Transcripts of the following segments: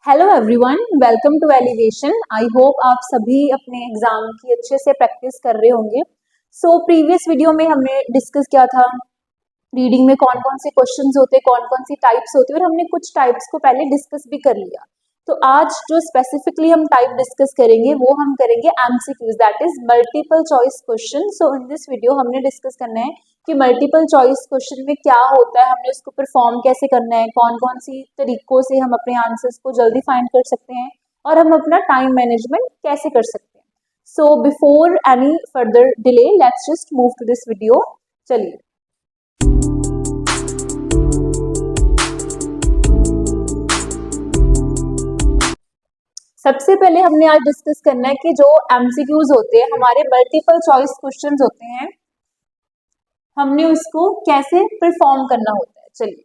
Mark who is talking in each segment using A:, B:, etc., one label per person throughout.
A: Hello everyone, welcome to elevation. I hope आप सभी अपने एग्जाम की अच्छे से प्रैक्टिस कर रहे होंगे। प्रीवियस वीडियो में हमने डिस्कस किया था रीडिंग में कौन कौन से क्वेश्चंस होते हैं, कौन कौन सी टाइप्स होती है, और हमने कुछ टाइप्स को पहले डिस्कस भी कर लिया। तो आज जो स्पेसिफिकली हम टाइप डिस्कस करेंगे वो हम करेंगे MCQs, that is multiple choice question. So in this video हमने डिस्कस करना है कि मल्टीपल चॉइस क्वेश्चन में क्या होता है, हमने उसको परफॉर्म कैसे करना है, कौन कौन सी तरीकों से हम अपने आंसर्स को जल्दी फाइंड कर सकते हैं और हम अपना टाइम मैनेजमेंट कैसे कर सकते हैं। So before any further delay, let's just move to this video. चलिए, सबसे पहले हमने आज डिस्कस करना है कि जो एमसीक्यूज होते हैं, हमारे मल्टीपल चॉइस क्वेश्चंस होते हैं, हमने उसको कैसे परफॉर्म करना होता है। चलिए,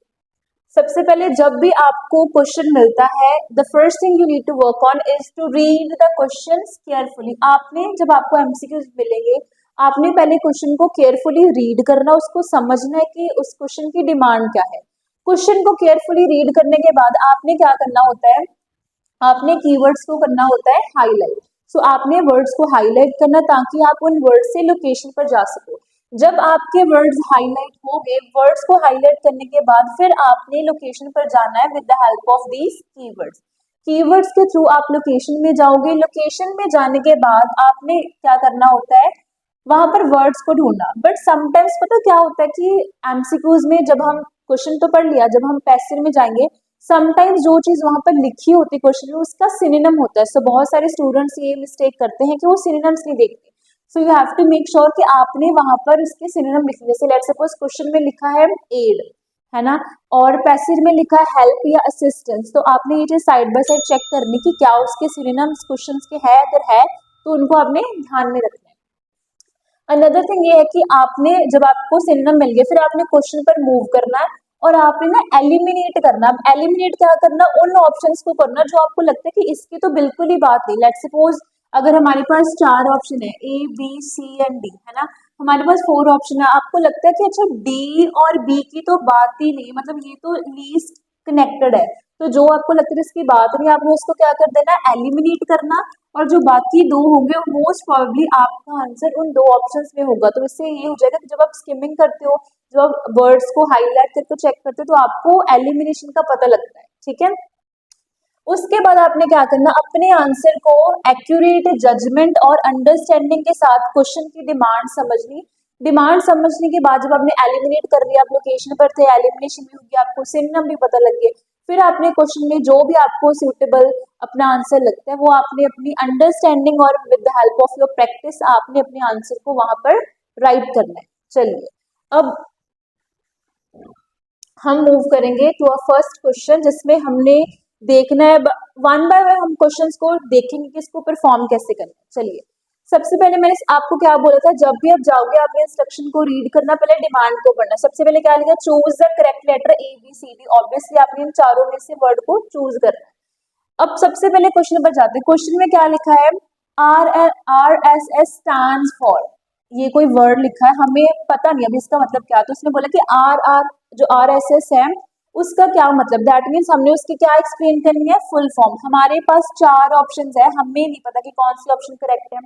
A: सबसे पहले जब भी आपको क्वेश्चन मिलता है, the first thing you need to work on is to read the questions carefully. आपने जब आपको एमसीक्यूज मिलेंगे, आपने पहले क्वेश्चन को केयरफुली रीड करना, उसको समझना है कि उस क्वेश्चन की डिमांड क्या है। क्वेश्चन को केयरफुली रीड करने के बाद आपने क्या करना होता है, आपने कीवर्ड्स को करना होता है हाईलाइट। आपने वर्ड्स को हाईलाइट करना ताकि आप उन वर्ड्स से लोकेशन पर जा सको। जब आपके वर्ड्स हाईलाइट हो गए, वर्ड्स को हाईलाइट करने के बाद फिर आपने लोकेशन पर जाना है with the help of these keywords. Keywords के थ्रू आप लोकेशन में जाओगे। लोकेशन में जाने के बाद आपने क्या करना होता है, वहां पर वर्ड्स को ढूंढना। बट समटाइम्स पता क्या होता है कि एमसीक्यूज में जब हम क्वेश्चन तो पढ़ लिया, जब हम पैसेज में जाएंगे, समटाइम्स जो चीज वहां पर लिखी होती है क्वेश्चन में, उसका सिनोनिम होता है। बहुत सारे स्टूडेंट्स ये मिस्टेक करते हैं कि वो सिनोनिम्स नहीं देखते। You have to make sure कि आपने वहां पर उसके सिनोनिम लिखे। जैसे लेट्स सपोज क्वेश्चन में लिखा है एड, है ना, और पैसेज में लिखा है हेल्प या असिस्टेंस, तो आपने ये चीज साइड बाय साइड चेक करनी कि क्या उसके सिनोनिम्स क्वेश्चन के है। अगर है तो उनको आपने ध्यान में रखना है। अनदर थिंग ये है कि आपने जब आपको सिनोनिम मिल गए, फिर आपने क्वेश्चन पर मूव करना है और आपने ना एलिमिनेट करना। अब एलिमिनेट क्या करना, उन ऑप्शंस को करना जो आपको लगता है कि इसकी तो बिल्कुल ही बात नहीं। लेट्स सपोज अगर हमारे पास 4 ऑप्शन है, A B C and D, है ना, हमारे पास 4 ऑप्शन है। आपको लगता है कि अच्छा डी और बी की तो बात ही नहीं, मतलब ये तो लीस्ट कनेक्टेड है, तो जो आपको लगता है इसकी बात नहीं, आपने उसको क्या कर देना, एलिमिनेट करना। और जो बाकी 2 होंगे मोस्ट प्रोबेबली आपका आंसर उन 2 ऑप्शंस में होगा। तो इससे ये हो जाएगा कि जब आप स्किमिंग करते हो, जब आप वर्ड्स को हाईलाइट करके चेक करते हो, तो आपको एलिमिनेशन का पता लगता है। ठीक है, उसके बाद आपने क्या करना, अपने आंसर को एक्यूरेट जजमेंट और अंडरस्टैंडिंग के साथ क्वेश्चन की डिमांड समझनी। डिमांड समझने के बाद जब आपने एलिमिनेट कर लिया, आप लोकेशन पर थे, एलिमिनेशन भी हो गया, आपको सिनोनिम भी पता लग गए, फिर आपने क्वेश्चन में जो भी आपको सूटेबल अपना आंसर लगता है वो आपने अपनी अंडरस्टैंडिंग और with the help of your practice आपने अपने आंसर को वहां पर राइट करना है। चलिए, अब हम मूव करेंगे टू अ फर्स्ट क्वेश्चन, जिसमें हमने देखना है वन बाय वन हम क्वेश्चंस को देखेंगे कि इसको परफॉर्म कैसे करना है। चलिए, सबसे पहले मैंने आपको क्या बोला था, जब भी आप जाओगे आपने इंस्ट्रक्शन को रीड करना, पहले डिमांड को पढ़ना। सबसे पहले क्या लिखा, choose the correct letter A B C D. Obviously आपने इन चारों में से वर्ड को चूज करना है। अब सबसे पहले क्वेश्चन पर जाते हैं। क्वेश्चन में क्या लिखा है, RSS स्टैंड्स फॉर। ये कोई वर्ड लिखा है, हमें पता नहीं अभी इसका मतलब क्या। तो उसने बोला कि जो RSS है उसका क्या मतलब, दैट मीन्स हमने उसकी क्या एक्सप्लेन करनी है, फुल फॉर्म। हमारे पास 4 ऑप्शंस है, हमें नहीं पता कि कौन सी ऑप्शन करेक्ट है।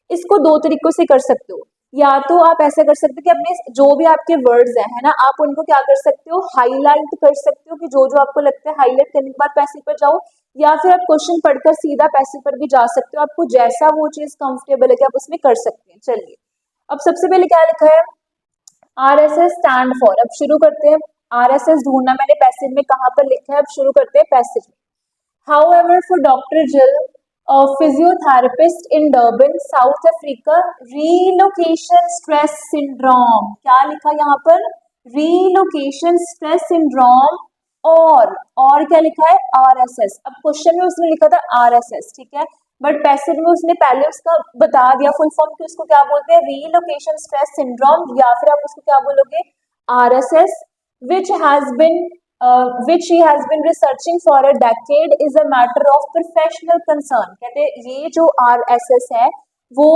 A: इसको 2 तरीकों से कर सकते हो। या तो आप ऐसा कर सकते हो कि अपने जो भी आपके वर्ड्स है ना, आप उनको क्या कर सकते हो, हाईलाइट कर सकते हो, कि जो जो आपको लगता है हाईलाइट करने के बाद पैसेज पर जाओ। या फिर आप क्वेश्चन पढ़कर सीधा पैसेज पर भी जा सकते हो, आपको जैसा वो चीज कंफर्टेबल है कि आप उसमें कर सकते हैं। चलिए, अब सबसे पहले क्या लिखा है, RSS स्टैंड फॉर। अब शुरू करते हैं, RSS ढूंढना मैंने पैसेज में कहाँ पर लिखा है। अब शुरू करते हैं पैसेज में। However, for Dr. Jill, a physiotherapist in Durban, South Africa, relocation stress syndrome, क्या लिखा यहाँ पर, relocation stress syndrome, और क्या लिखा है, RSS। अब क्वेश्चन में उसने लिखा था RSS, ठीक है, बट पैसेज में उसने पहले उसका बता दिया फुल फॉर्म कि उसको क्या बोलते हैं, रीलोकेशन स्ट्रेस सिंड्रोम, या फिर आप उसको क्या बोलोगे, RSS, which has been which he has been researching for a decade is a matter of professional concern। कहते हैं ये जो RSS है वो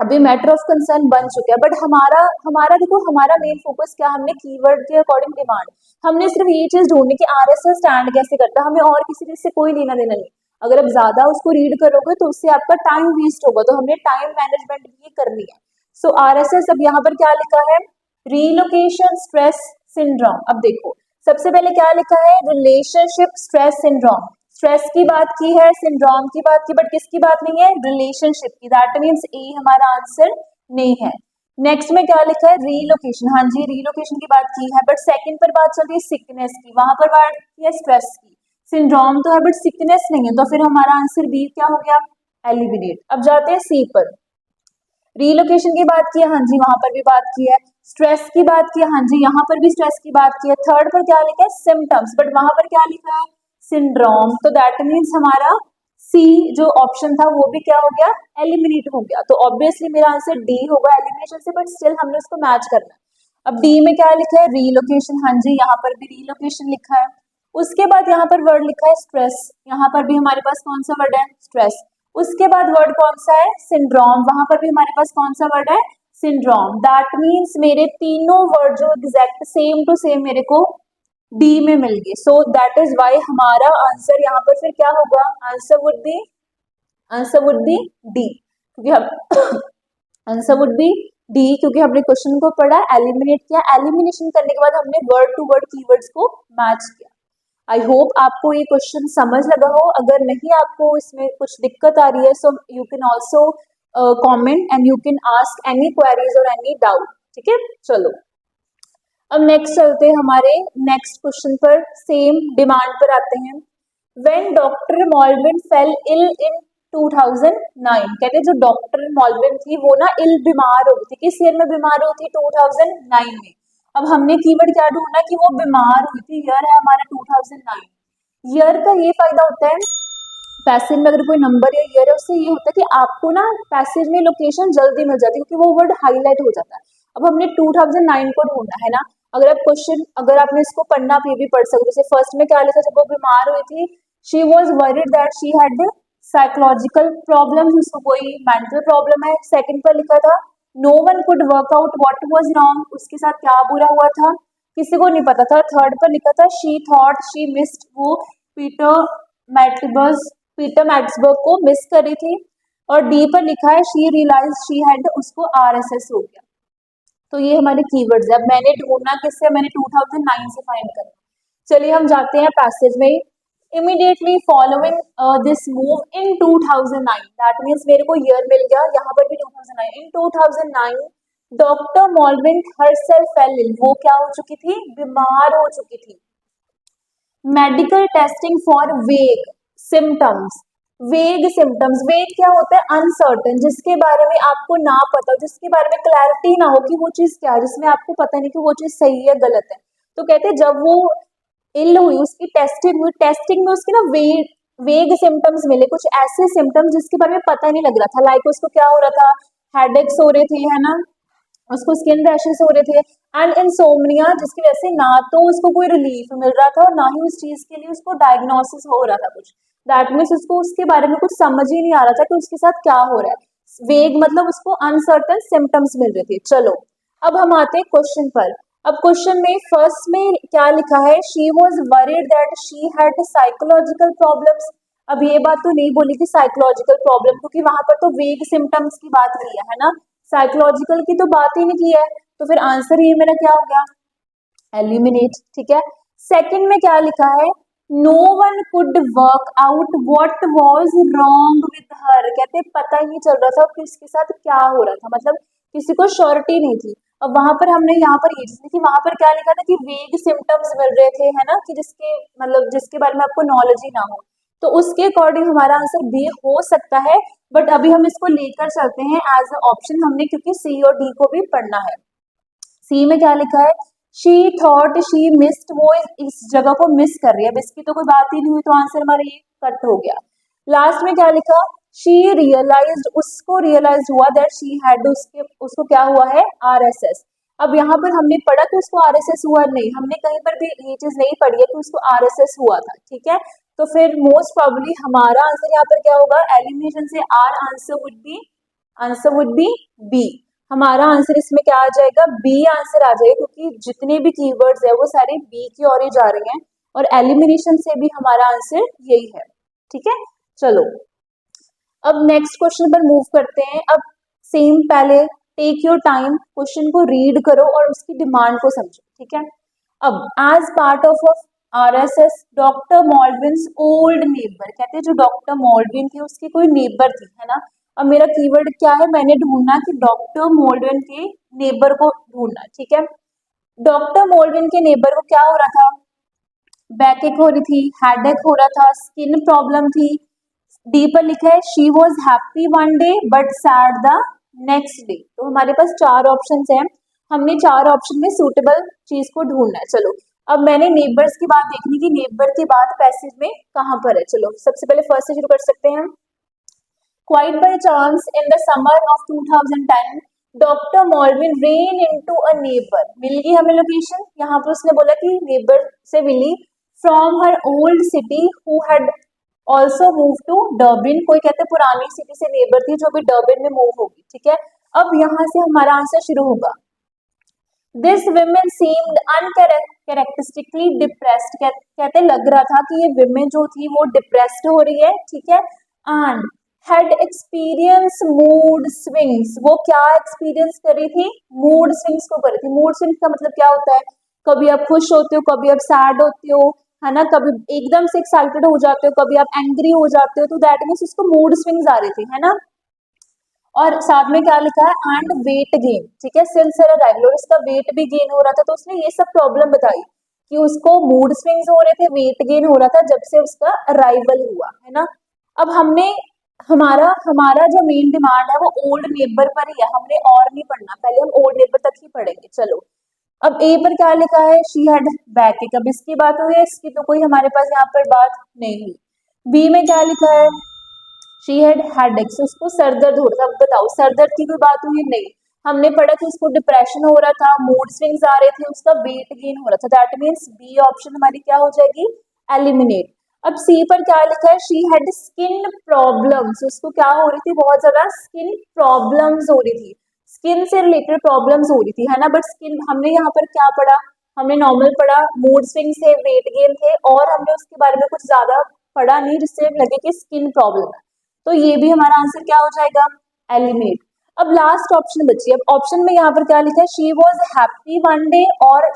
A: अभी मैटर ऑफ कंसर्न बन चुका है, बट हमारा हमारा देखो हमारा मेन फोकस क्या, हमने कीवर्ड के अकॉर्डिंग डिमांड, हमने सिर्फ ये चीज ढूंढनी कि आरएसएस स्टैंड कैसे करता है, हमें और किसी चीज से कोई लेना देना नहीं। अगर आप ज्यादा उसको रीड करोगे तो उससे आपका टाइम वेस्ट होगा, तो हमने टाइम मैनेजमेंट भी करनी है। सो आरएसएस, अब यहाँ पर क्या लिखा है, रीलोकेशन स्ट्रेस सिंड्रोम। अब देखो सबसे पहले क्या लिखा है, रिलेशनशिप स्ट्रेस सिंड्रोम। स्ट्रेस की बात की है, सिंड्रोम की बात की, बट किसकी बात नहीं है, रिलेशनशिप की। दैट मीन्स ए हमारा आंसर नहीं है। नेक्स्ट में क्या लिखा है, रीलोकेशन। हाँ जी, रीलोकेशन की बात की है, बट सेकंड पर बात चल रही है सिकनेस की, वहां पर बात की है स्ट्रेस की। सिंड्रोम तो है बट सिकनेस नहीं है, तो फिर हमारा आंसर बी क्या हो गया, एलिमिनेट। अब जाते हैं सी पर। रीलोकेशन की बात की है, हाँ जी वहां पर भी बात की है। स्ट्रेस की बात की है, हाँ जी यहाँ पर भी स्ट्रेस की बात की है। थर्ड पर क्या लिखा है, सिम्टम्स, बट वहां पर क्या लिखा है, सिंड्रोम। तो दैट मीन्स हमारा सी जो ऑप्शन था वो भी क्या हो गया, एलिमिनेट हो गया। तो ऑब्वियसली मेरा आंसर डी होगा एलिमिनेशन से, बट स्टिल हमने उसको मैच करना है। अब डी में क्या लिखा है, रीलोकेशन। हाँ जी यहाँ पर भी रीलोकेशन लिखा है। उसके बाद यहाँ पर वर्ड लिखा है स्ट्रेस, यहाँ पर भी हमारे पास कौन सा वर्ड है, स्ट्रेस। उसके बाद वर्ड कौन सा है, सिंड्रोम, वहां पर भी हमारे पास कौन सा वर्ड है, सिंड्रोम। दैट मीन्स मेरे तीनों वर्ड जो एग्जैक्ट सेम टू सेम मेरे को डी में मिल गए। सो दैट इज वाई हमारा आंसर यहाँ पर फिर क्या होगा, आंसर वुड बी डी, क्योंकि हम आंसर वुड बी डी, क्योंकि हमने क्वेश्चन को पढ़ा, एलिमिनेट किया, एलिमिनेशन करने के बाद हमने वर्ड टू वर्ड कीवर्ड्स को मैच किया। आई होप आपको ये क्वेश्चन समझ लगा हो। अगर नहीं आपको इसमें कुछ दिक्कत आ रही है, so you can also comment and you can ask any queries और एनी डाउट। ठीक है, चलो अब नेक्स्ट चलते हैं हमारे नेक्स्ट क्वेश्चन पर, सेम डिमांड पर आते हैं। व्हेन डॉक्टर मॉलविन फेल इल इन 2009, कहते हैं जो डॉक्टर मॉलविन थी वो ना इल बीमार हो गई थी, किस ईयर में बीमार हुई थी, 2009 में। अब हमने कीवर्ड क्या ढूंढना कि वो बीमार हुई थी, ईयर है हमारा 2009। ईयर का ये फायदा होता है, पैसेज में अगर कोई नंबर या ईयर है उससे ये होता है कि आपको ना पैसेज में लोकेशन जल्दी मिल जाती है, क्योंकि वो वर्ड हाईलाइट हो जाता है। अब हमने 2009 को ढूंढना है ना, अगर आप क्वेश्चन, अगर आपने इसको पढ़ना आप ये भी पढ़ सकते हो। जैसे फर्स्ट में क्या लिखा, जब वो बीमार हुई थी, she was worried that she had psychological problem, उसको कोई मेंटल प्रॉब्लम है। सेकंड पर लिखा था no one could work out what was wrong, उसके साथ क्या बुरा हुआ था किसी को नहीं पता था। थर्ड पर लिखा था शी थॉट शी मिस्ड, वो पीटर मैटबर्ग पीटर मैट्सबर्ग को मिस कर रही थी। और डी पर लिखा है शी रियलाइज शी हैड, उसको आरएसएस हो गया। तो ये हमारे कीवर्ड्स है। अब मैंने ढूंढना किससे, मैंने 2009 से फाइंड करना। चलिए हम जाते हैं पैसेज में। Immediately following this move in 2009, that means मेरे को ईयर मिल गया, यहाँ पर भी 2009। इन 2009 डॉक्टर मॉलविन हरसेल्फ फेल इल, वो क्या हो चुकी थी, बीमार हो चुकी थी। मेडिकल टेस्टिंग फॉर वेग सिम्टम्स, वेग सिम्टम्स, वेग क्या होता है, अनसर्टन, जिसके बारे में आपको ना पता हो, जिसके बारे में क्लैरिटी ना हो कि वो चीज क्या है, जिसमें आपको पता नहीं कि वो चीज सही है गलत है। तो कहते हैं जब वो इल हुई, उसकी टेस्टिंग हुई, टेस्टिंग में उसके ना वेग सिम्टम्स मिले, कुछ ऐसे सिम्टम्स जिसके बारे में पता नहीं लग रहा था। लाइक उसको क्या हो रहा था, हेडेक्स हो रहे थे, है ना, उसको स्किन रैशेस हो रहे थे, एंड इंसोम्निया, जिसकी वजह से ना तो उसको कोई रिलीफ मिल रहा था और ना ही उस चीज के लिए उसको डायग्नोसिस हो रहा था कुछ। दैट मीन्स उसको उसके बारे में कुछ समझ ही नहीं आ रहा था कि उसके साथ क्या हो रहा है। वेग मतलब उसको अनसर्टन सिम्टम्स मिल रहे थे। चलो अब हम आते हैं क्वेश्चन पर। अब क्वेश्चन में फर्स्ट में क्या लिखा है, she was worried that she had psychological problems. अब ये बात तो नहीं बोली कि साइकोलॉजिकल प्रॉब्लम, क्योंकि वहां पर तो वेग सिम्टम्स की बात की है ना, साइकोलॉजिकल की तो बात ही नहीं की है। तो फिर आंसर ये मेरा क्या हो गया, एलिमिनेट। ठीक है, सेकंड में क्या लिखा है, no one could work out what was wrong with her, कहते पता ही नहीं चल रहा था कि उसके साथ क्या हो रहा था, मतलब किसी को श्योरिटी नहीं थी। अब वहां पर हमने यहाँ पर ये चीज, वहां पर क्या लिखा था कि वेग सिम्टम्स मिल रहे थे, है ना, कि जिसके मतलब जिसके बारे में आपको नॉलेज ही ना हो। तो उसके अकॉर्डिंग हमारा आंसर बी हो सकता है, बट अभी हम इसको लेकर चलते हैं एज अ ऑप्शन, हमने क्योंकि सी और डी को भी पढ़ना है। सी में क्या लिखा है, शी थॉट शी मिस्ड, वो इस जगह को मिस कर रही है, अब इसकी तो कोई बात ही नहीं हुई, तो आंसर हमारा ये कट हो गया। लास्ट में क्या लिखा, शी रियलाइज्ड, उसको रियलाइज हुआ दैट शी हैड, उसको क्या हुआ है, आरएसएस। अब यहाँ पर हमने पढ़ा कि उसको आरएसएस हुआ नहीं, हमने कहीं पर भी ये चीज नहीं पढ़ी है कि उसको आरएसएस हुआ था। ठीक है, तो फिर मोस्ट प्रोबेबली हमारा आंसर यहाँ पर क्या होगा, एलिमिनेशन से our answer would be answer would be B. हमारा आंसर इसमें क्या आ जाएगा, बी आंसर आ जाएगा, क्योंकि जितने भी कीवर्ड्स है वो सारे बी की ओर ही जा रहे हैं और एलिमिनेशन से भी हमारा आंसर यही है। ठीक है, चलो अब नेक्स्ट क्वेश्चन पर मूव करते हैं। अब सेम पहले टेक योर टाइम, क्वेश्चन को रीड करो और उसकी डिमांड को समझो। ठीक है, अब as part of RSS doctor Malvin's old neighbour, कहते हैं जो डॉक्टर मॉल्विन थे उसकी कोई नेबर थी, है ना। अब मेरा कीवर्ड क्या है, मैंने ढूंढना कि डॉक्टर मॉल्विन के नेबर को ढूंढना। ठीक है, डॉक्टर मॉल्विन के नेबर को क्या हो रहा था, बैकएक हो रही थी, हेडेक हो रहा था, स्किन प्रॉब्लम थी। डी पर लिखा है she was happy one day but sad the next day. तो हमारे पास चार ऑप्शन हैं, हमने चार ऑप्शन में सूटेबल चीज को ढूंढना है। चलो अब मैंने नेबर्स की बात देखनी कि नेबर की बात पैसेज में कहां पर है। चलो सबसे पहले फर्स्ट से शुरू कर सकते हैं। Quite by chance in the summer of 2010 doctor Malvin ran into a neighbour, मिल गई हमें लोकेशन। यहाँ पर उसने बोला कि नेबर से मिली from her old city who had also move to Durban, कोई कहते पुरानी सिटी से नेबर थी जो भी डर्बिन में मूव होगी। ठीक है, अब यहाँ से हमारा आंसर शुरू होगा। दिस विमेन सीम्ड अनकैरेक्टरिस्टिकली डिप्रेस्ड, कहते लग रहा था कि ये विमेन जो थी वो डिप्रेस्ड हो रही है। ठीक है, and had experience mood swings, वो क्या एक्सपीरियंस कर रही थी, मूड स्विंग्स को कर रही थी। मूड स्विंग्स का मतलब क्या होता है, कभी आप खुश होते हो, कभी आप सैड होते हो, है ना, कभी एकदम से एक्साइटेड हो जाते हो, कभी आप एंग्री हो जाते हो, तो दैट मीन्स उसको मूड स्विंग्स आ रही थी, है ना। और साथ में क्या लिखा है, एंड वेट गेन। ठीक है, सिंस हर अराइवल, और इसका वेट भी गेन हो रहा था, तो उसने ये सब प्रॉब्लम बताई कि उसको मूड स्विंग्स हो रहे थे, वेट गेन हो रहा था जब से उसका अराइवल हुआ, है ना। अब हमने हमारा हमारा जो मेन डिमांड है वो ओल्ड नेबर पर ही है, हमने और नहीं पढ़ना, पहले हम ओल्ड नेबर तक ही पढ़ेंगे। चलो अब ए पर क्या लिखा है, शी हैड बैकएक, अब इसकी बात हुई है, इसकी तो कोई हमारे पास यहाँ पर बात नहीं हुई। बी में क्या लिखा है, शी हैड हेडेक, उसको सर दर्द हो रहा था। अब बताओ सर दर्द की कोई बात हुई नहीं, हमने पढ़ा कि उसको डिप्रेशन हो रहा था, मूड स्विंग्स आ रहे थे, उसका वेट गेन हो रहा था, दैट मीन्स बी ऑप्शन हमारी क्या हो जाएगी, एलिमिनेट। अब सी पर क्या लिखा है, शी हैड स्किन प्रॉब्लम्स, उसको क्या हो रही थी, बहुत ज्यादा स्किन प्रॉब्लम्स हो रही थी, स्किन से रिलेटेड प्रॉब्लम्स हो रही थी, है ना। बट स्किन हमने यहाँ पर क्या पढ़ा, हमने नॉर्मल पढ़ा, मूड स्विंग थे, वेट गेन थे, और हमने उसके बारे में कुछ ज्यादा पढ़ा नहीं जिससे लगे कि स्किन प्रॉब्लम है। तो ये भी हमारा आंसर क्या हो जाएगा, एलिमिनेट। अब लास्ट ऑप्शन बची, अब ऑप्शन में यहाँ पर क्या लिखा है, she was happy one day, और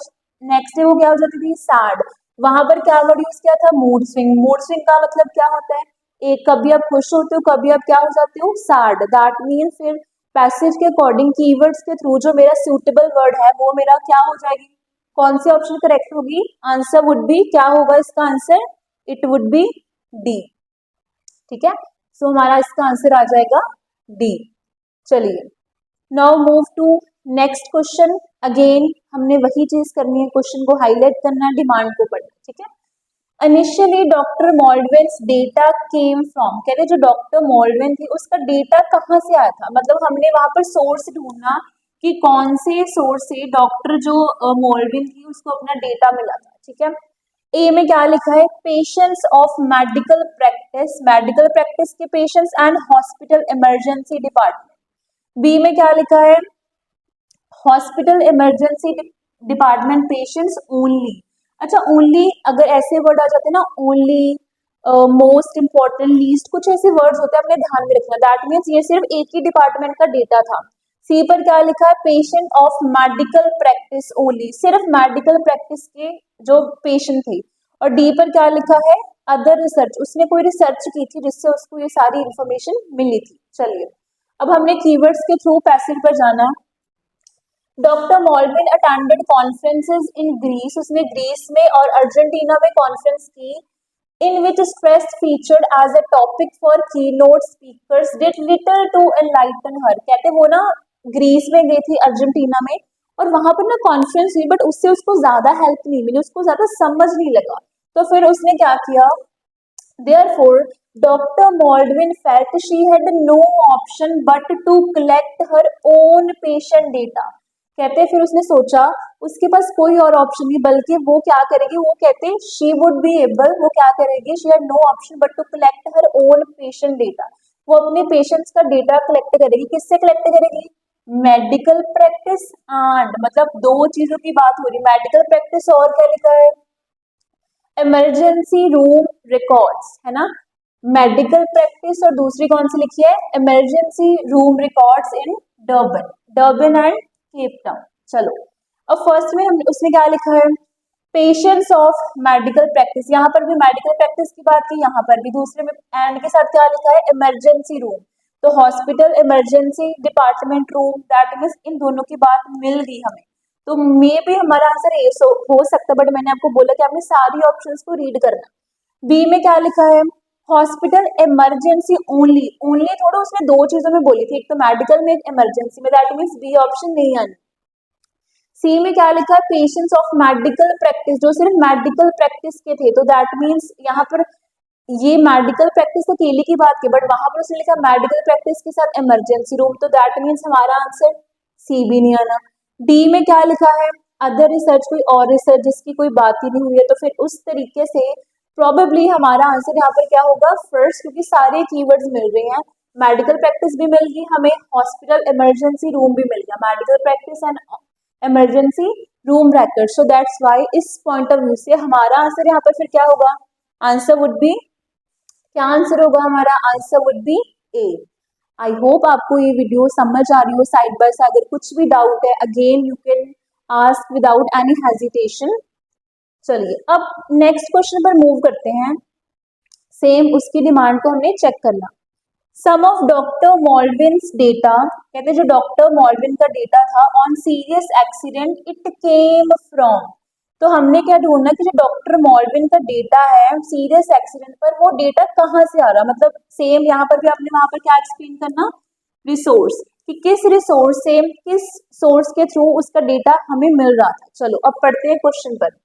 A: नेक्स्ट डे वो क्या हो जाती थी, सैड। वहां पर क्या वर्ड यूज किया था, मूड स्विंग। मूड स्विंग का मतलब क्या होता है, एक कभी आप खुश होते हो, कभी आप क्या हो जाते हो, सैड। दैट मीन फिर पैसेज के अकॉर्डिंग कीवर्ड्स के थ्रू जो मेरा सूटेबल वर्ड है वो मेरा क्या हो जाएगी, कौन सी ऑप्शन करेक्ट होगी, आंसर वुड बी, क्या होगा इसका answer, it would be D. ठीक है, सो हमारा इसका आंसर आ जाएगा डी। चलिए now move to next question. Again हमने वही चीज करनी है, क्वेश्चन को हाईलाइट करना है, डिमांड को पढ़ना। ठीक है, initially doctor Malvin's data came from, कहते हैं जो डॉक्टर मॉल्डवेन थी उसका डेटा कहाँ से आया था, मतलब हमने वहां पर सोर्स ढूंढना कि कौन से सोर्स से डॉक्टर जो मॉल्डवेन थी उसको अपना डेटा मिला था। ठीक है, ए में क्या लिखा है, patients of medical practice, medical practice के patients and hospital emergency department. B में क्या लिखा है, hospital emergency department patients only. अच्छा ओनली, अगर ऐसे वर्ड आ जाते हैं ना, ओनली, मोस्ट इंपॉर्टेंट, लीस्ट, कुछ ऐसे वर्ड्स होते हैं अपने ध्यान में रखना, दैट मीन्स ये सिर्फ एक ही डिपार्टमेंट का डेटा था। सी पर क्या लिखा है, patient of medical practice only, सिर्फ मेडिकल प्रैक्टिस के जो पेशेंट थे। और डी पर क्या लिखा है, अदर रिसर्च, उसने कोई रिसर्च की थी जिससे उसको ये सारी इंफॉर्मेशन मिली थी। चलिए अब हमने कीवर्ड्स के थ्रू पैसेज पर जाना। Doctor Malvin attended conferences in Greece, उसने ग्रीस में और अर्जेंटीना में कॉन्फ्रेंस की, in which stress featured as a topic for keynote speakers did little to enlighten her, कहते वो ना ग्रीस में गई थी, अर्जेंटीना में, और वहां पर ना कॉन्फ्रेंस हुई, बट उससे उसको ज्यादा हेल्प नहीं मिली, उसको ज्यादा समझ नहीं लगा, तो फिर उसने क्या किया, therefore Dr. Maldwin felt she had no option but to collect her own patient data, कहते फिर उसने सोचा उसके पास कोई और ऑप्शन नहीं, बल्कि वो क्या करेगी, वो कहते शी वुड बी एबल, वो क्या करेगी, she had no option but to collect her own patient data, वो अपने पेशेंट्स का डेटा कलेक्ट करेगी। किससे कलेक्ट करेगी? मेडिकल प्रैक्टिस एंड, मतलब दो चीजों की बात हो रही, मेडिकल प्रैक्टिस और क्या लिखा है? इमरजेंसी रूम रिकॉर्ड्स, है ना। मेडिकल प्रैक्टिस और दूसरी कौन सी लिखी है? Emergency room records in Durban, Durban and Cape Town. चलो, अब फर्स्ट में हम उसने क्या लिखा है? पेशेंट्स ऑफ मेडिकल प्रैक्टिस, यहाँ पर भी मेडिकल प्रैक्टिस की बात की, यहाँ पर भी दूसरे में एंड के साथ क्या लिखा है? Emergency room. तो hospital emergency department room, that means इन दोनों की बात मिल गई हमें। तो मे भी हमारा आंसर ए हो सकता है, बट मैंने आपको बोला कि आपने सारी ऑप्शंस को रीड करना। बी में क्या लिखा है? हॉस्पिटल इमरजेंसी ओनली, ओनली थोड़ा उसने दो चीजों में बोली थी, एक तो मेडिकल में, एक इमरजेंसी में, दैट मीन्स बी ऑप्शन नहीं आनी। सी में क्या लिखा है? पेशेंट्स ऑफ मेडिकल प्रैक्टिस, जो सिर्फ मेडिकल प्रैक्टिस के थे, तो दैट मीन्स यहाँ पर ये मेडिकल प्रैक्टिस अकेले की बात की, बट वहां पर उसने लिखा मेडिकल प्रैक्टिस के साथ इमरजेंसी रूम, तो दैट मीन्स हमारा आंसर सी भी नहीं आना। डी में क्या लिखा है? अदर रिसर्च, कोई और रिसर्च जिसकी कोई बात ही नहीं हुई है, तो फिर उस तरीके से प्रोबेबली हमारा आंसर यहाँ पर क्या होगा? फर्स्ट, क्योंकि सारे कीवर्ड्स मिल रहे हैं, मेडिकल प्रैक्टिस भी मिल गई हमें, हॉस्पिटल इमरजेंसी रूम भी मिल गया, medical practice and emergency room record, so that's why इस पॉइंट ऑफ व्यू से हमारा आंसर यहाँ पर फिर क्या होगा? आंसर वुड बी, क्या आंसर होगा हमारा? Answer would B A. I hope आपको ये वीडियो समझ आ रही हो साइड बाय साइड। अगर कुछ भी डाउट है, again you can ask without any hesitation. चलिए, अब नेक्स्ट क्वेश्चन पर मूव करते हैं। सेम उसकी डिमांड को हमने चेक करना। सम ऑफ डॉक्टर मॉल्विन्स डेटा, कहते हैं जो डॉक्टर मॉल्विन का डेटा था on serious accident it came from, तो हमने क्या ढूंढना कि जो डॉक्टर मॉल्विन का डेटा है सीरियस एक्सीडेंट पर, वो डेटा कहाँ से आ रहा, मतलब सेम यहाँ पर भी आपने वहां पर क्या एक्सप्लेन करना? रिसोर्स, कि किस रिसोर्स से, किस सोर्स के थ्रू उसका डेटा हमें मिल रहा था। चलो अब पढ़ते हैं क्वेश्चन पर।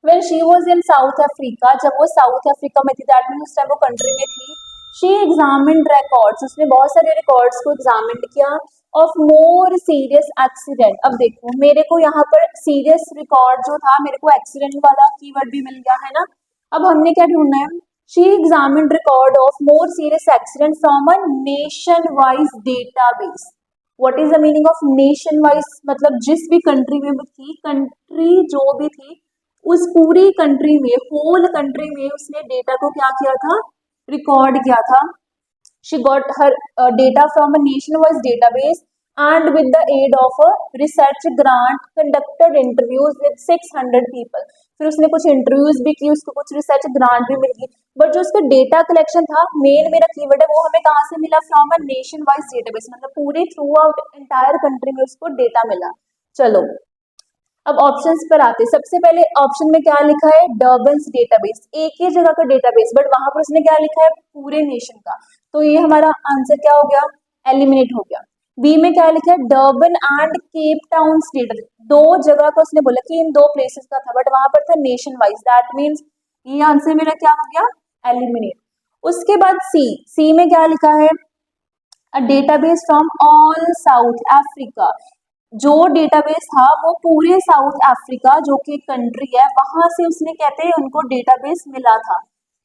A: When she was in South Africa, जब वो साउथ अफ्रीका में थी, दैट मीन उस टाइम वो कंट्री में थी, she examined records, उसने बहुत सारे रिकॉर्ड्स को एग्जामिन किया, ऑफ मोर सीरियस एक्सीडेंट। अब देखो मेरे को यहाँ पर सीरियस रिकॉर्ड जो था, मेरे को एक्सीडेंट वाला कीवर्ड भी मिल गया है ना। अब हमने क्या ढूंढना है? she examined record of more serious accident from a nationwide database. what is the meaning of nationwide? मतलब जिस भी कंट्री में थी, कंट्री जो भी थी, उस पूरी कंट्री में, होल कंट्री में उसने डेटा को क्या किया था? रिकॉर्ड किया था। She got her data from a nation wise database and with the aid of a research grant conducted interviews with 600 people. फिर उसने कुछ इंटरव्यूज भी की, उसको कुछ रिसर्च ग्रांट भी मिल गई, बट जो उसका डेटा कलेक्शन था, मेन मेरा कीवर्ड है, वो हमें कहाँ से मिला? From a nation wise database, मतलब पूरे थ्रू आउट एंटायर कंट्री में उसको डेटा मिला। चलो अब ऑप्शंस पर आते हैं। सबसे पहले ऑप्शन में क्या लिखा है? डर्बन्स डेटाबेस, एक ही जगह का डेटाबेस, बट वहां पर उसने क्या लिखा है? पूरे नेशन का, तो ये हमारा आंसर क्या हो गया? एलिमिनेट हो गया। बी में क्या लिखा है? Durban and Cape Town data, दो जगह का उसने बोला कि इन दो प्लेसेस का था, बट वहां पर था नेशन वाइज, दैट मीन्स ये आंसर मेरा क्या हो गया? एलिमिनेट। उसके बाद सी, सी में क्या लिखा है? A database from all south Africa, जो डेटाबेस था वो पूरे साउथ अफ्रीका, जो कि कंट्री है, वहां से उसने कहते हैं उनको डेटाबेस मिला था।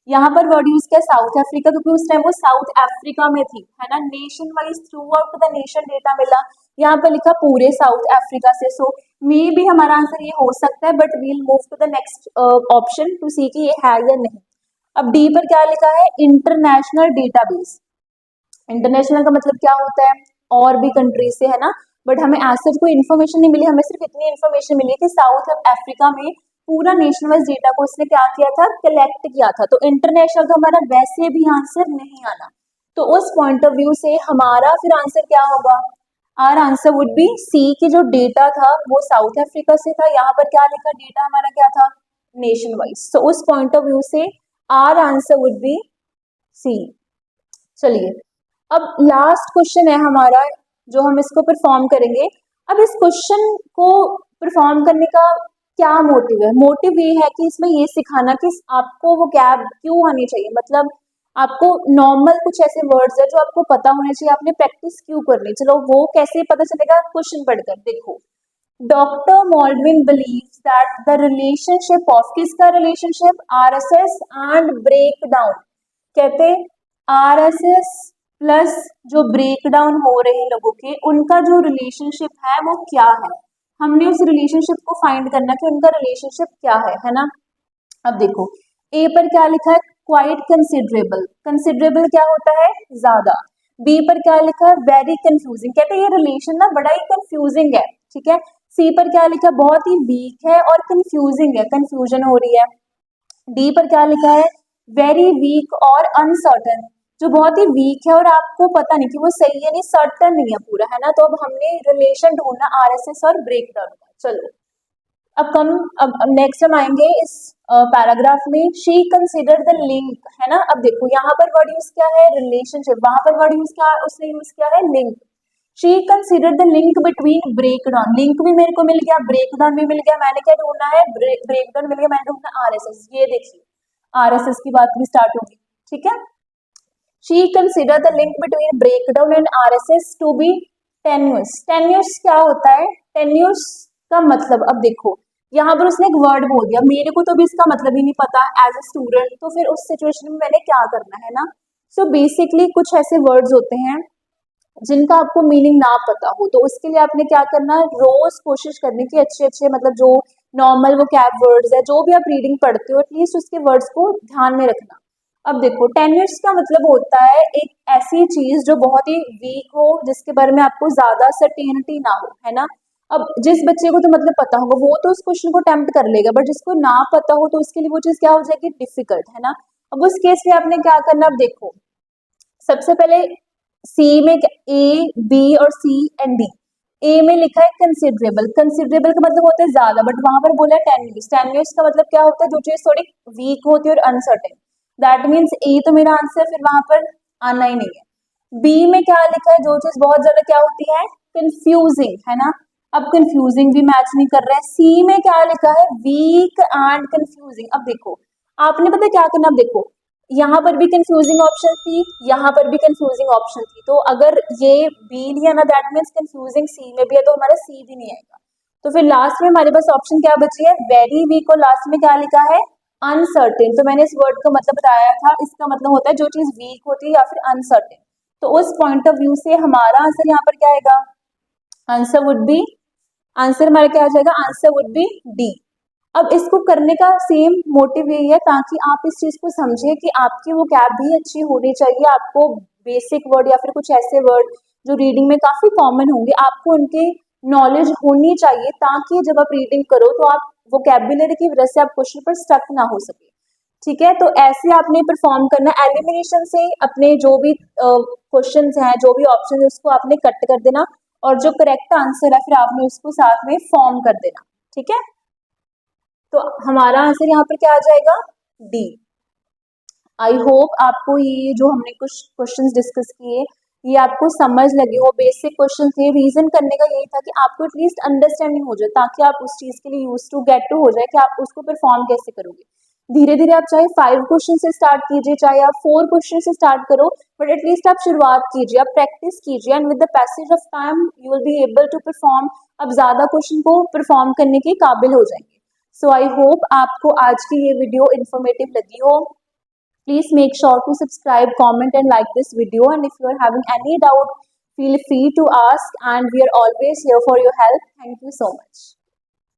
A: यहाँ पर वर्ड यूज किया साउथ अफ्रीका, क्योंकि उस टाइम वो साउथ अफ्रीका में थी, है ना। Nation wise through out the nation data मिला, यहाँ पर लिखा पूरे साउथ अफ्रीका से, सो मे भी हमारा आंसर ये हो सकता है, but we'll move to the next option to see कि ये है या नहीं। अब डी पर क्या लिखा है? इंटरनेशनल डेटाबेस, इंटरनेशनल का मतलब क्या होता है? और भी कंट्रीज से, है ना, बट हमें ऐसे कोई इन्फॉर्मेशन नहीं मिली, हमें सिर्फ इतनी इन्फॉर्मेशन मिली कि साउथ अफ्रीका में पूरा नेशन वाइज डेटा को उसने क्या किया था? कलेक्ट किया था। तो इंटरनेशनल का हमारा वैसे भी आंसर नहीं आना, तो उस पॉइंट ऑफ व्यू से हमारा फिर आंसर क्या होगा? Our answer would be C, की जो डेटा था वो साउथ अफ्रीका से था, यहाँ पर क्या लिखा? डेटा हमारा क्या था? नेशन वाइज, तो उस पॉइंट ऑफ व्यू से our answer would be C. चलिए, अब लास्ट क्वेश्चन है हमारा, जो हम इसको परफॉर्म करेंगे। अब इस क्वेश्चन को परफॉर्म करने का क्या मोटिव है? मोटिव ये है कि इसमें ये सिखाना कि आपको वो गैप क्यों आनी चाहिए, मतलब आपको नॉर्मल कुछ ऐसे वर्ड्स है जो आपको पता होने चाहिए, आपने प्रैक्टिस क्यों करनी। चलो वो कैसे पता चलेगा? क्वेश्चन पढ़कर देखो। Doctor Malvin believes that the relationship of, किसका relationship? RSS and break down, कहते RSS प्लस जो ब्रेक डाउन हो रहे हैं लोगों के, उनका जो रिलेशनशिप है वो क्या है, हमने उस रिलेशनशिप को फाइंड करना कि उनका रिलेशनशिप क्या है ना। अब देखो ए पर क्या लिखा है, क्वाइट कंसिडरेबल, कंसिडरेबल क्या होता है, ज्यादा। बी पर क्या लिखा है, वेरी कंफ्यूजिंग, कहते हैं ये रिलेशन ना बड़ा ही कंफ्यूजिंग है, ठीक है। सी पर क्या लिखा है, बहुत ही वीक है और कंफ्यूजिंग है, कंफ्यूजन हो रही है। डी पर क्या लिखा है, वेरी वीक और अनसर्टन, जो बहुत ही वीक है और आपको पता नहीं कि वो सही है नहीं, सर्टन नहीं है पूरा, है ना। तो अब हमने रिलेशन ढूंढना आरएसएस और ब्रेकडाउन का। चलो अब नेक्स्ट हम आएंगे इस पैराग्राफ में, शी कंसिडर द लिंक, है ना। अब देखो यहाँ पर वर्ड यूज क्या है, रिलेशनशिप, वहां पर वर्ड यूज क्या, उसने यूज किया है link. She consider the link between breakdown, link भी मेरे को मिल गया, ब्रेकडाउन भी मिल गया, मैंने क्या ढूंढना है, ब्रेकडाउन मिल गया, मैंने ढूंढना आरएसएस। ये देखिए आरएसएस की बात भी स्टार्ट होगी, ठीक है। She consider the link between breakdown and RSS to be tenuous. Tenuous क्या होता है, टेन्यूस का मतलब, अब देखो यहाँ पर उसने एक वर्ड बोल दिया, मेरे को तो भी इसका मतलब ही नहीं पता एज अ स्टूडेंट, तो फिर उस सिचुएशन में मैंने क्या करना है ना। सो बेसिकली कुछ ऐसे वर्ड्स होते हैं जिनका आपको मीनिंग ना पता हो, तो उसके लिए आपने क्या करना है, रोज कोशिश करने की अच्छे अच्छे, मतलब जो नॉर्मल वो कैब वर्ड्स है, जो भी आप रीडिंग पढ़ते हो एटलीस्ट उसके वर्ड्स को ध्यान में रखना। अब देखो टेन्यूर्स का मतलब होता है एक ऐसी चीज जो बहुत ही वीक हो, जिसके बारे में आपको ज्यादा सर्टेनिटी ना हो, है ना। अब जिस बच्चे को तो मतलब पता होगा वो तो उस क्वेश्चन को अटेम्प्ट कर लेगा, बट जिसको ना पता हो तो उसके लिए वो चीज क्या हो जाएगी, डिफिकल्ट, है ना। अब उस केस में आपने क्या करना, अब देखो सबसे पहले सी में ए बी और सी एंड डी, ए में लिखा है कंसिडरेबल, कंसिडरेबल का मतलब होता है ज्यादा, बट वहां पर बोला है टेन्यूस, टेन्यूस का मतलब क्या होता है, जो चीज थोड़ी वीक होती है और अनसर्टेन, दैट मीन्स ए तो मेरा आंसर फिर वहां पर आना ही नहीं है। बी में क्या लिखा है, जो चीज बहुत ज्यादा क्या होती है, कंफ्यूजिंग, है ना। अब कंफ्यूजिंग भी मैच नहीं कर रहा है। सी में क्या लिखा है, वीक एंड कंफ्यूजिंग। अब देखो आपने पता क्या करना, अब देखो यहाँ पर भी कंफ्यूजिंग ऑप्शन थी, यहाँ पर भी कंफ्यूजिंग ऑप्शन थी, तो अगर ये बी लिया ना दैट मीन्स कंफ्यूजिंग सी में भी है, तो हमारा सी भी नहीं आएगा। तो फिर लास्ट में हमारे पास ऑप्शन क्या बची है, वेरी वीक, और लास्ट में क्या लिखा है, अनसर्टेन। तो मैंने इस वर्ड का मतलब बताया था, इसका मतलब होता है जो चीज वीक होती है या फिर अनसर्टेन। तो उस पॉइंट ऑफ व्यू से हमारा आंसर यहाँ पर क्या आएगा, आंसर वुड बी, आंसर हमारा क्या आ जाएगा, आंसर वुड बी डी। अब इसको करने का सेम मोटिव यही है ताकि आप इस चीज को समझे कि आपकी वो कैब भी अच्छी होनी चाहिए, आपको बेसिक वर्ड या फिर कुछ ऐसे वर्ड जो रीडिंग में काफी कॉमन होंगे आपको उनके नॉलेज होनी चाहिए, ताकि जब आप रीडिंग करो तो आप वोकैबुलरी की वजह से आप क्वेश्चन पर स्टक ना हो सके, ठीक है। तो ऐसे आपने परफॉर्म करना, एलिमिनेशन से अपने जो भी क्वेश्चंस हैं, जो भी ऑप्शन है उसको आपने कट कर देना, और जो करेक्ट आंसर है फिर आपने उसको साथ में फॉर्म कर देना, ठीक है। तो हमारा आंसर यहाँ पर क्या आ जाएगा, डी। आई होप आपको ये जो हमने कुछ क्वेश्चंस डिस्कस किए ये आपको समझ लगे हो, बेसिक क्वेश्चन थे। रीजन करने का यही था कि आपको एटलीस्ट अंडरस्टैंडिंग हो जाए, ताकि आप उस चीज के लिए यूज टू गेट टू हो जाए कि आप उसको परफॉर्म कैसे करोगे। धीरे धीरे आप चाहे 5 क्वेश्चन से स्टार्ट कीजिए, चाहे आप 4 क्वेश्चन से स्टार्ट करो, बट एटलीस्ट आप शुरुआत कीजिए, आप प्रैक्टिस कीजिए, and with the passage of time you will be able to perform, अब ज्यादा क्वेश्चन को परफॉर्म करने के काबिल हो जाएंगे। सो आई होप आपको आज की ये वीडियो इन्फॉर्मेटिव लगी हो। Please make sure to subscribe, comment and like this video, and if you are having any doubt, feel free to ask, and we are always here for your help. Thank you so much.